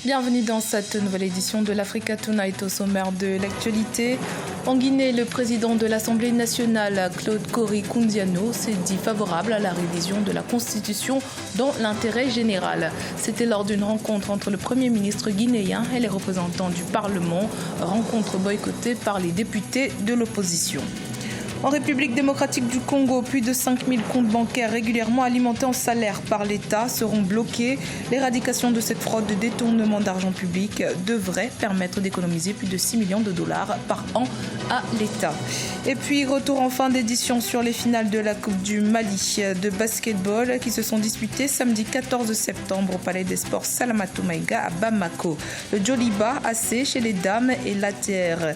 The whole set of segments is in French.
Bienvenue dans cette nouvelle édition de l'Africa Tonight. Au sommaire de l'actualité, en Guinée, le président de l'Assemblée nationale, Claude Kory Koundiano, s'est dit favorable à la révision de la Constitution dans l'intérêt général. C'était lors d'une rencontre entre le Premier ministre guinéen et les représentants du Parlement, rencontre boycottée par les députés de l'opposition. En République démocratique du Congo, plus de 5000 comptes bancaires régulièrement alimentés en salaire par l'État seront bloqués. L'éradication de cette fraude de détournement d'argent public devrait permettre d'économiser plus de 6 millions de dollars par an à l'État. Et puis, retour en fin d'édition sur les finales de la Coupe du Mali de basketball qui se sont disputées samedi 14 septembre au Palais des Sports Salamatou Maïga à Bamako. Le Djoliba AC chez les dames et l'ATR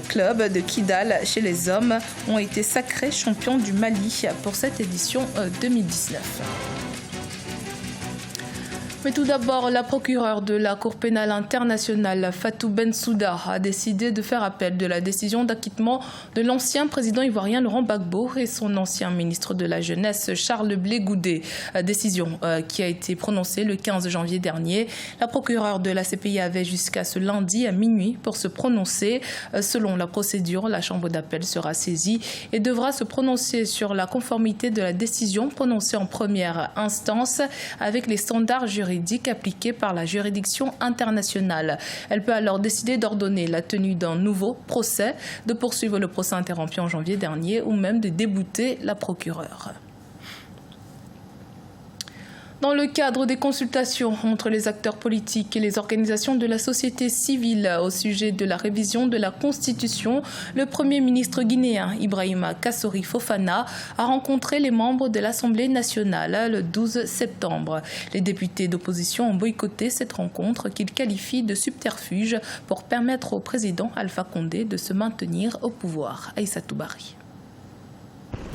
Club de Kidal chez les hommes ont été sacrés champions du Mali pour cette édition 2019. Mais tout d'abord, la procureure de la Cour pénale internationale, Fatou Bensouda, a décidé de faire appel de la décision d'acquittement de l'ancien président ivoirien Laurent Gbagbo et son ancien ministre de la Jeunesse, Charles Blé Goudé. Décision qui a été prononcée le 15 janvier dernier. La procureure de la CPI avait jusqu'à ce lundi à minuit pour se prononcer. Selon la procédure, la chambre d'appel sera saisie et devra se prononcer sur la conformité de la décision prononcée en première instance avec les standards juridiques appliquée par la juridiction internationale. Elle peut alors décider d'ordonner la tenue d'un nouveau procès, de poursuivre le procès interrompu en janvier dernier ou même de débouter la procureure. Dans le cadre des consultations entre les acteurs politiques et les organisations de la société civile au sujet de la révision de la Constitution, le Premier ministre guinéen Ibrahima Kassori Fofana a rencontré les membres de l'Assemblée nationale le 12 septembre. Les députés d'opposition ont boycotté cette rencontre qu'ils qualifient de subterfuge pour permettre au président Alpha Condé de se maintenir au pouvoir. Aïssatou Bari.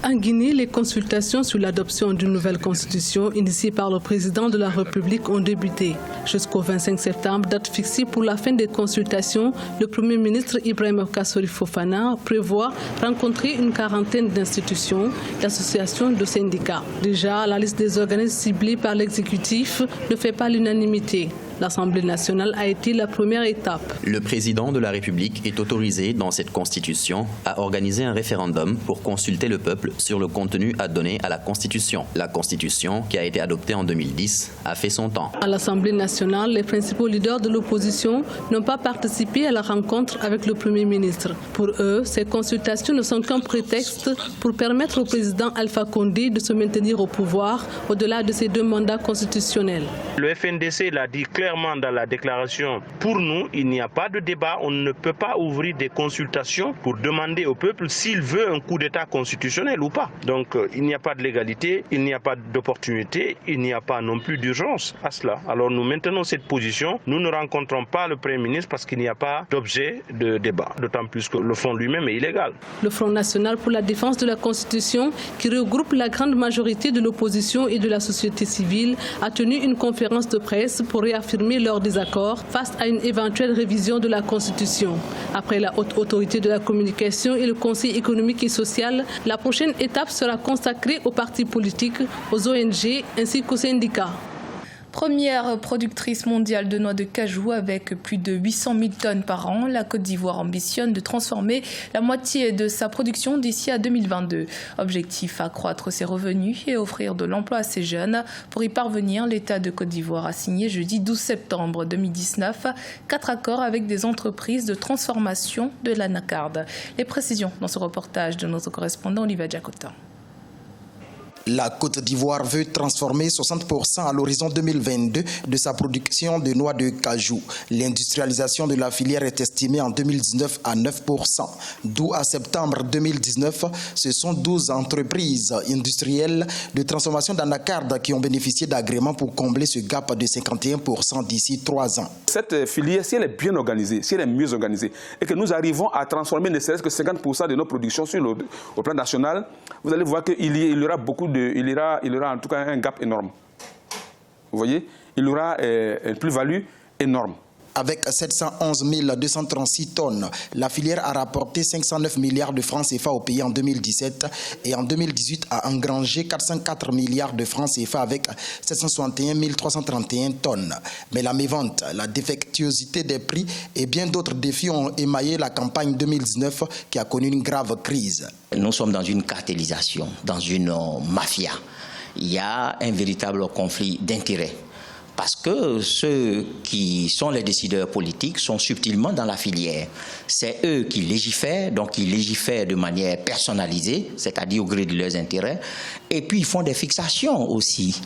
En Guinée, les consultations sur l'adoption d'une nouvelle constitution initiée par le président de la République ont débuté. Jusqu'au 25 septembre, date fixée pour la fin des consultations, le Premier ministre Ibrahima Kassori Fofana prévoit rencontrer une quarantaine d'institutions, d'associations, de syndicats. Déjà, la liste des organismes ciblés par l'exécutif ne fait pas l'unanimité. L'Assemblée nationale a été la première étape. Le président de la République est autorisé dans cette constitution à organiser un référendum pour consulter le peuple sur le contenu à donner à la Constitution. La Constitution, qui a été adoptée en 2010, a fait son temps. À l'Assemblée nationale, les principaux leaders de l'opposition n'ont pas participé à la rencontre avec le Premier ministre. Pour eux, ces consultations ne sont qu'un prétexte pour permettre au président Alpha Condé de se maintenir au pouvoir au-delà de ses 2 mandats constitutionnels. Le FNDC l'a dit clairement dans la déclaration. Pour nous, il n'y a pas de débat. On ne peut pas ouvrir des consultations pour demander au peuple s'il veut un coup d'État constitutionnel ou pas. Donc, il n'y a pas de légalité, il n'y a pas d'opportunité, il n'y a pas non plus d'urgence à cela. Alors, nous maintenons cette position. Nous ne rencontrons pas le Premier ministre parce qu'il n'y a pas d'objet de débat. D'autant plus que le front lui-même est illégal. Le Front national pour la défense de la Constitution, qui regroupe la grande majorité de l'opposition et de la société civile, a tenu une conférence de presse pour réaffirmer leur désaccord face à une éventuelle révision de la Constitution. Après la haute autorité de la communication et le Conseil économique et social, la prochaine étape sera consacrée aux partis politiques, aux ONG ainsi qu'aux syndicats. Première productrice mondiale de noix de cajou avec plus de 800 000 tonnes par an, la Côte d'Ivoire ambitionne de transformer la moitié de sa production d'ici à 2022. Objectif, accroître ses revenus et offrir de l'emploi à ses jeunes. Pour y parvenir, l'État de Côte d'Ivoire a signé jeudi 12 septembre 2019 4 accords avec des entreprises de transformation de l'anacarde. Les précisions dans ce reportage de notre correspondant Olivier Diakota. La Côte d'Ivoire veut transformer 60% à l'horizon 2022 de sa production de noix de cajou. L'industrialisation de la filière est estimée en 2019 à 9%. D'où à septembre 2019, ce sont 12 entreprises industrielles de transformation d'anacarde qui ont bénéficié d'agréments pour combler ce gap de 51% d'ici 3 ans. Cette filière, si elle est bien organisée, si elle est mieux organisée, et que nous arrivons à transformer ne serait-ce que 50% de nos productions au plan national, vous allez voir qu'il y aura il y aura en tout cas un gap énorme. Vous voyez, il y aura une plus-value énorme. Avec 711 236 tonnes, la filière a rapporté 509 milliards de francs CFA au pays en 2017 et en 2018 a engrangé 404 milliards de francs CFA avec 761 331 tonnes. Mais la mévente, la défectuosité des prix et bien d'autres défis ont émaillé la campagne 2019 qui a connu une grave crise. Nous sommes dans une cartélisation, dans une mafia. Il y a un véritable conflit d'intérêts. Parce que ceux qui sont les décideurs politiques sont subtilement dans la filière. C'est eux qui légifèrent, donc ils légifèrent de manière personnalisée, c'est-à-dire au gré de leurs intérêts. Et puis ils font des fixations aussi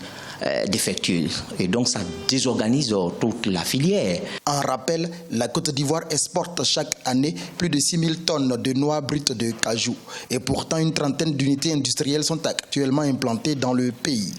défectueuses. Et donc ça désorganise toute la filière. En rappel, la Côte d'Ivoire exporte chaque année plus de 6 000 tonnes de noix brutes de cajou. Et pourtant, une trentaine d'unités industrielles sont actuellement implantées dans le pays.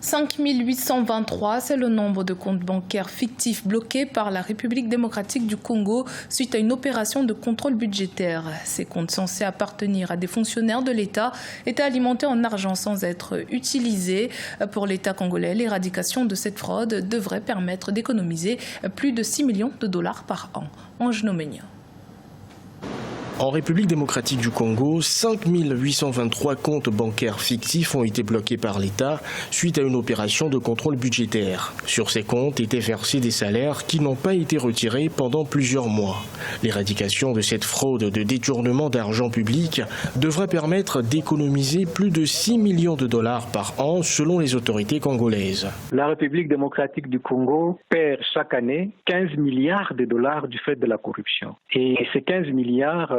5 823, c'est le nombre de comptes bancaires fictifs bloqués par la République démocratique du Congo suite à une opération de contrôle budgétaire. Ces comptes censés appartenir à des fonctionnaires de l'État étaient alimentés en argent sans être utilisés. Pour l'État congolais, l'éradication de cette fraude devrait permettre d'économiser plus de 6 millions de dollars par an. Ange Nomenia. En République démocratique du Congo, 5 823 comptes bancaires fictifs ont été bloqués par l'État suite à une opération de contrôle budgétaire. Sur ces comptes étaient versés des salaires qui n'ont pas été retirés pendant plusieurs mois. L'éradication de cette fraude de détournement d'argent public devrait permettre d'économiser plus de 6 millions de dollars par an selon les autorités congolaises. La République démocratique du Congo perd chaque année 15 milliards de dollars du fait de la corruption. Et ces 15 milliards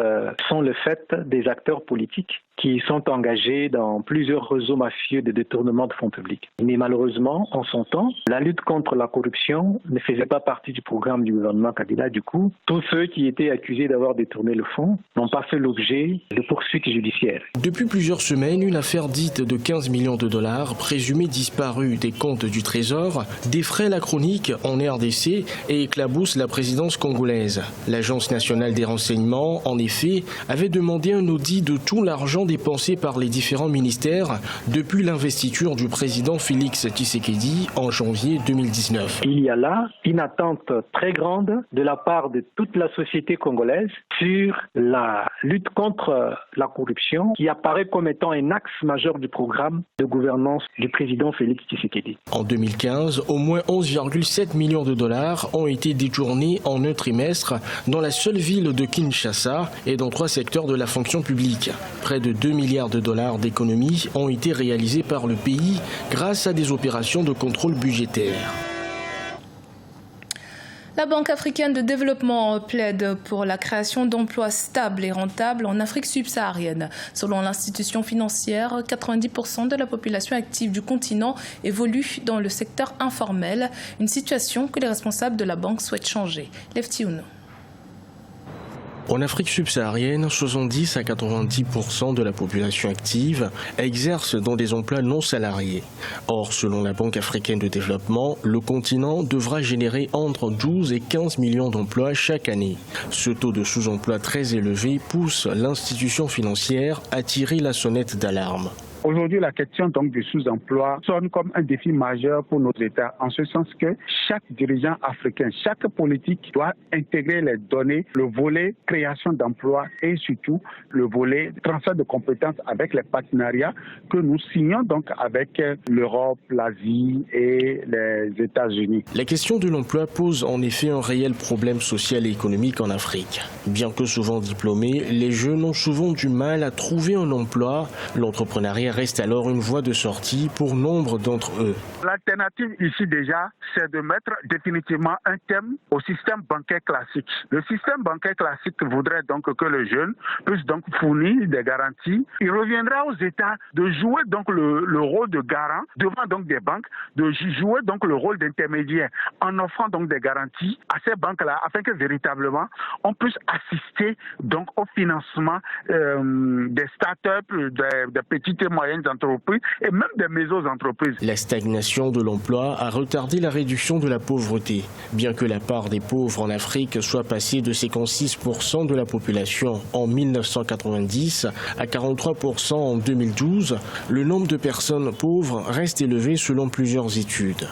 sont le fait des acteurs politiques qui sont engagés dans plusieurs réseaux mafieux de détournement de fonds publics. Mais malheureusement, en son temps, la lutte contre la corruption ne faisait pas partie du programme du gouvernement Kabila. Du coup, tous ceux qui étaient accusés d'avoir détourné le fonds n'ont pas fait l'objet de poursuites judiciaires. Depuis plusieurs semaines, une affaire dite de 15 millions de dollars, présumée disparue des comptes du Trésor, défraie la chronique en RDC et éclabousse la présidence congolaise. L'Agence nationale des renseignements, en effet, avait demandé un audit de tout l'argent dépensés par les différents ministères depuis l'investiture du président Félix Tshisekedi en janvier 2019. Il y a là une attente très grande de la part de toute la société congolaise sur la lutte contre la corruption qui apparaît comme étant un axe majeur du programme de gouvernance du président Félix Tshisekedi. En 2015, au moins 11,7 millions de dollars ont été détournés en un trimestre dans la seule ville de Kinshasa et dans 3 secteurs de la fonction publique. Près de 2 milliards de dollars d'économies ont été réalisés par le pays grâce à des opérations de contrôle budgétaire. La Banque africaine de développement plaide pour la création d'emplois stables et rentables en Afrique subsaharienne. Selon l'institution financière, 90% de la population active du continent évolue dans le secteur informel, une situation que les responsables de la banque souhaitent changer. Leftiouno. En Afrique subsaharienne, 70 à 90% de la population active exerce dans des emplois non salariés. Or, selon la Banque africaine de développement, le continent devra générer entre 12 et 15 millions d'emplois chaque année. Ce taux de sous-emploi très élevé pousse l'institution financière à tirer la sonnette d'alarme. Aujourd'hui, la question donc du sous-emploi sonne comme un défi majeur pour nos États, en ce sens que chaque dirigeant africain, chaque politique doit intégrer les données, le volet création d'emplois et surtout le volet transfert de compétences avec les partenariats que nous signons donc avec l'Europe, l'Asie et les États-Unis. La question de l'emploi pose en effet un réel problème social et économique en Afrique. Bien que souvent diplômés, les jeunes ont souvent du mal à trouver un emploi. L'entrepreneuriat reste alors une voie de sortie pour nombre d'entre eux. L'alternative ici déjà, c'est de mettre définitivement un thème au système bancaire classique. Le système bancaire classique voudrait donc que le jeune puisse donc fournir des garanties. Il reviendra aux États de jouer donc le rôle de garant devant donc des banques, de jouer donc le rôle d'intermédiaire en offrant donc des garanties à ces banques-là afin que véritablement on puisse assister donc au financement des start-up, des petites et moyennes entreprises et même des maisons-entreprises. La stagnation de l'emploi a retardé la réduction de la pauvreté. Bien que la part des pauvres en Afrique soit passée de 56% de la population en 1990 à 43% en 2012, le nombre de personnes pauvres reste élevé selon plusieurs études.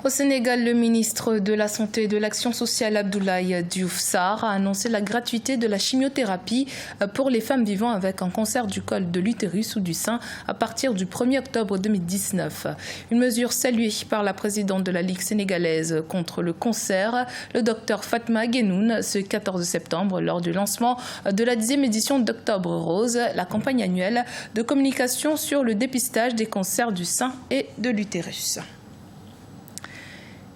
Au Sénégal, le ministre de la Santé et de l'Action sociale Abdoulaye Diouf Sarr a annoncé la gratuité de la chimiothérapie pour les femmes vivant avec un cancer du col de l'utérus ou du sein à partir du 1er octobre 2019. Une mesure saluée par la présidente de la Ligue sénégalaise contre le cancer, le docteur Fatma Guenoun, ce 14 septembre lors du lancement de la 10e édition d'Octobre Rose, la campagne annuelle de communication sur le dépistage des cancers du sein et de l'utérus.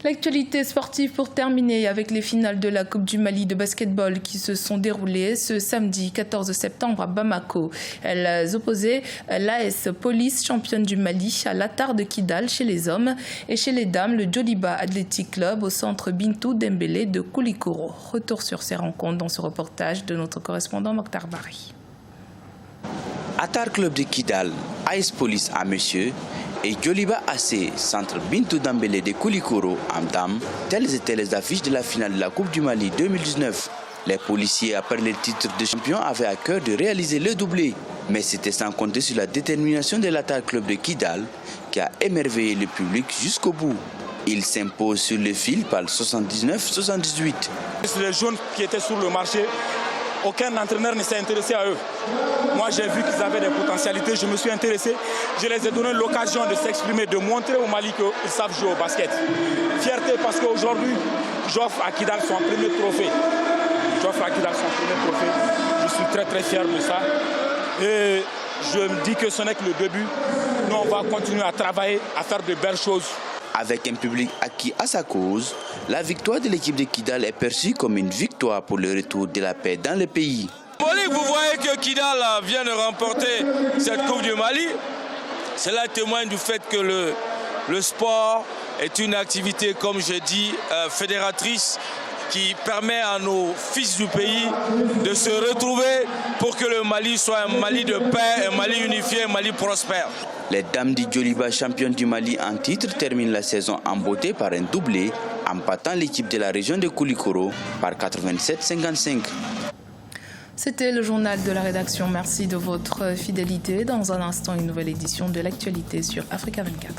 L'actualité sportive pour terminer avec les finales de la Coupe du Mali de basketball qui se sont déroulées ce samedi 14 septembre à Bamako. Elles opposaient l'AS Police, championne du Mali, à l'Atar de Kidal chez les hommes et chez les dames, le Djoliba Athletic Club au centre Bintou Dembélé de Koulikoro. Retour sur ces rencontres dans ce reportage de notre correspondant Mokhtar Bari. Atar Club de Kidal, AS Police à Monsieur et Djoliba AC, centre Bintou Dembélé de Koulikoro en dames, telles étaient les affiches de la finale de la Coupe du Mali 2019. Les policiers, après le titre de champion, avaient à cœur de réaliser le doublé. Mais c'était sans compter sur la détermination de l'Atar Club de Kidal qui a émerveillé le public jusqu'au bout. Il s'impose sur le fil par 79-78. Les jeunes qui étaient sur le marché, aucun entraîneur ne s'est intéressé à eux. Moi, j'ai vu qu'ils avaient des potentialités, je me suis intéressé. Je les ai donné l'occasion de s'exprimer, de montrer au Mali qu'ils savent jouer au basket. Fierté parce qu'aujourd'hui, j'offre à Kidal son premier trophée. Je suis très très fier de ça. Et je me dis que ce n'est que le début. Nous, on va continuer à travailler, à faire de belles choses. Avec un public acquis à sa cause, la victoire de l'équipe de Kidal est perçue comme une victoire pour le retour de la paix dans le pays. Vous voyez que Kidal vient de remporter cette Coupe du Mali. Cela témoigne du fait que le sport est une activité, comme je dis, fédératrice qui permet à nos fils du pays de se retrouver pour que le Mali soit un Mali de paix, un Mali unifié, un Mali prospère. Les dames du Djoliba, championnes du Mali en titre, terminent la saison en beauté par un doublé en battant l'équipe de la région de Koulikoro par 87-55. C'était le journal de la rédaction. Merci de votre fidélité. Dans un instant, une nouvelle édition de l'actualité sur Africa 24.